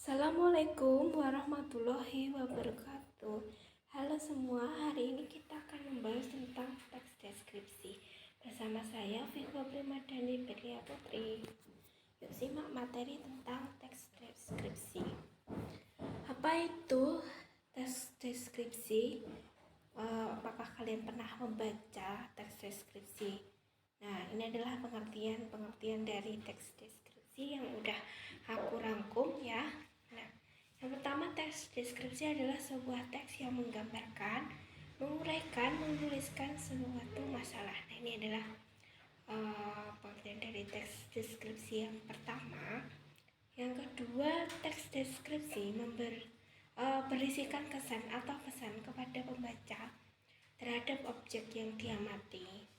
Assalamualaikum warahmatullahi wabarakatuh. Halo semua, hari ini kita akan membahas tentang teks deskripsi bersama saya Viva Primadani Belia Putri. Yuk simak materi tentang teks deskripsi. Apa itu teks deskripsi? Apakah kalian pernah membaca teks deskripsi? Nah, ini adalah pengertian dari teks deskripsi yang udah aku rangkum ya. Nah, yang pertama, teks deskripsi adalah sebuah teks yang menggambarkan, menguraikan, menuliskan suatu masalah. Nah, ini adalah pengertian dari teks deskripsi yang pertama. Yang kedua, teks deskripsi berisikan kesan atau pesan kepada pembaca terhadap objek yang diamati.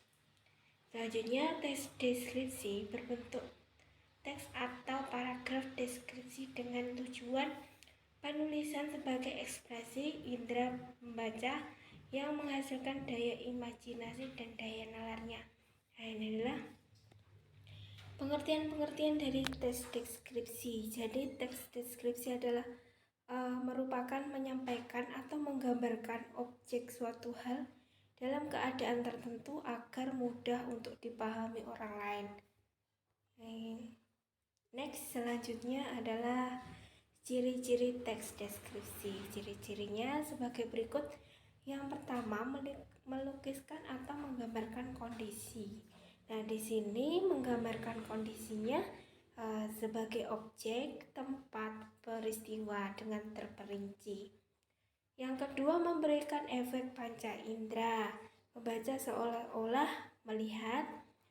Selanjutnya, teks deskripsi berbentuk teks atau paragraf deskripsi dengan tujuan penulisan sebagai ekspresi indera pembaca yang menghasilkan daya imajinasi dan daya nalarnya. Nah, ini adalah pengertian dari teks deskripsi. Jadi teks deskripsi adalah merupakan menyampaikan atau menggambarkan objek suatu hal dalam keadaan tertentu agar mudah untuk dipahami orang lain. Next, selanjutnya adalah ciri-ciri teks deskripsi. Ciri-cirinya sebagai berikut. Yang pertama, melukiskan atau menggambarkan kondisi. Nah, di sini menggambarkan kondisinya sebagai objek, tempat, peristiwa dengan terperinci. Yang kedua, memberikan efek panca indera. Membaca seolah-olah melihat,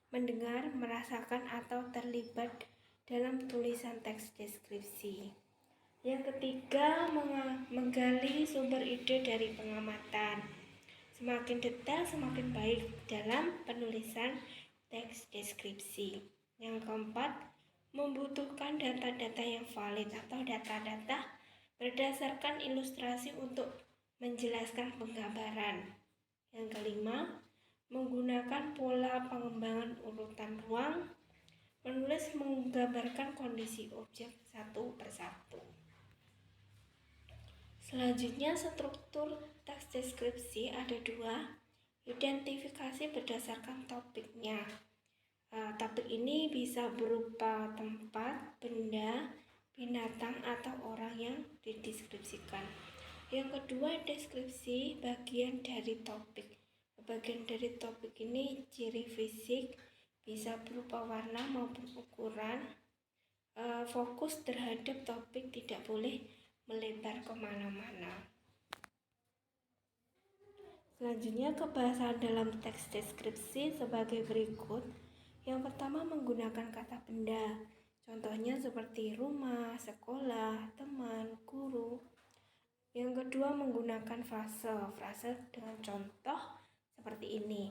mendengar, merasakan atau terlibat dalam tulisan teks deskripsi. Yang ketiga, menggali sumber ide dari pengamatan. Semakin detail semakin baik dalam penulisan teks deskripsi. Yang keempat, membutuhkan data-data yang valid atau data-data berdasarkan ilustrasi untuk menjelaskan penggambaran. Yang kelima, menggunakan pola pengembangan urutan ruang, menulis menggambarkan kondisi objek satu persatu. Selanjutnya, struktur teks deskripsi ada dua. Identifikasi berdasarkan topiknya. Topik ini bisa berupa tempat, benda, binatang, atau orang yang dideskripsikan. Yang kedua, deskripsi bagian dari topik. Bagian dari topik ini ciri fisik, bisa berupa warna maupun ukuran. Fokus terhadap topik, tidak boleh melebar kemana-mana. Selanjutnya, kebahasan dalam teks deskripsi sebagai berikut. Yang pertama, menggunakan kata benda. Contohnya seperti rumah, sekolah, teman, guru. Yang kedua, menggunakan frase dengan contoh seperti ini.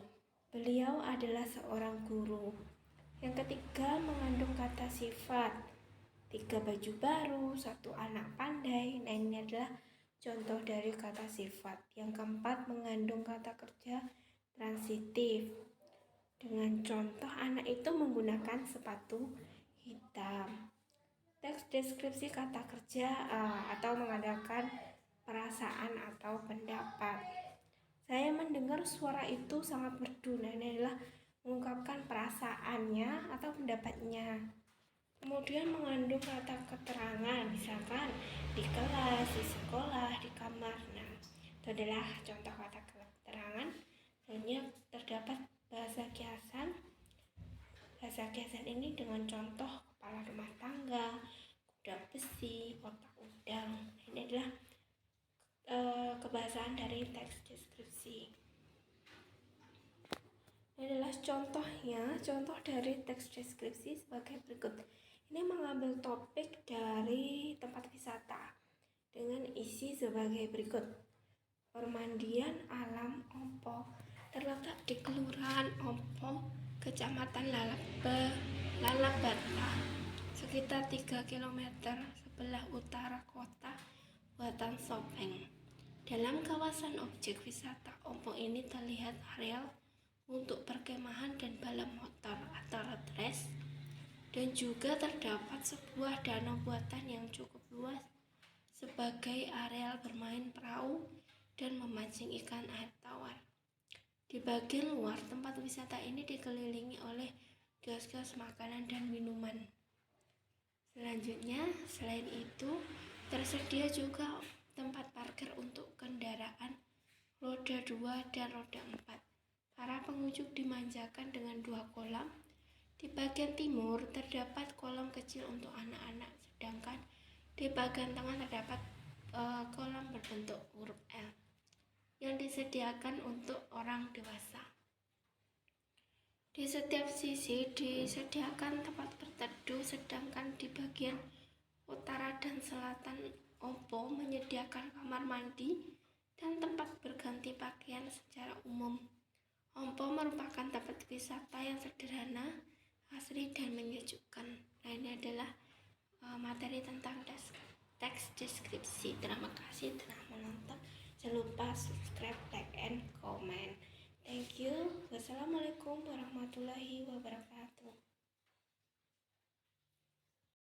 Beliau adalah seorang guru. Yang ketiga, mengandung kata sifat. 3 baju baru, 1 anak pandai. Nah, ini adalah contoh dari kata sifat. Yang keempat, mengandung kata kerja transitif. Dengan contoh, anak itu menggunakan sepatu hitam. Teks deskripsi kata kerja atau mengandalkan perasaan atau pendapat. Saya mendengar suara itu sangat merdu. Nah, ini adalah mengungkapkan perasaannya atau pendapatnya. Kemudian mengandung kata keterangan, misalkan di kelas, di sekolah, di kamar. Nah, itu adalah contoh kata keterangan. Selanjutnya terdapat bahasa kiasan. Bahasa kiasan ini dengan contoh kepala rumah tangga, kuda besi, kotak udang. Ini adalah kebahasaan dari teks deskripsi. Ini adalah contoh dari teks deskripsi sebagai berikut. Ini mengambil topik dari tempat wisata dengan isi sebagai berikut. Permandian alam Ompo terletak di Kelurahan Ompo, Kecamatan Lalabata, sekitar 3 km sebelah utara kota Batang Sopeng. Dalam kawasan objek wisata Ompo ini terlihat areal untuk perkemahan dan balap motor atau road race, dan juga terdapat sebuah danau buatan yang cukup luas sebagai areal bermain perahu dan memancing ikan air tawar. Di bagian luar, tempat wisata ini dikelilingi oleh kios-kios makanan dan minuman. Selanjutnya, selain itu, tersedia juga tempat parkir untuk kendaraan roda 2 dan roda 4. Para pengunjung dimanjakan dengan 2 kolam. Di bagian timur terdapat kolam kecil untuk anak-anak, sedangkan di bagian tengah terdapat kolam berbentuk huruf L yang disediakan untuk orang dewasa. Di setiap sisi disediakan tempat berteduh, sedangkan di bagian utara dan selatan Ompo menyediakan kamar mandi dan tempat berganti pakaian secara umum. Ompo merupakan tempat wisata yang sederhana, asri, dan menyejukkan. Nah, ini adalah materi tentang teks deskripsi. Terima kasih telah menonton. Jangan lupa subscribe, like, and comment. Thank you. Wassalamualaikum warahmatullahi wabarakatuh.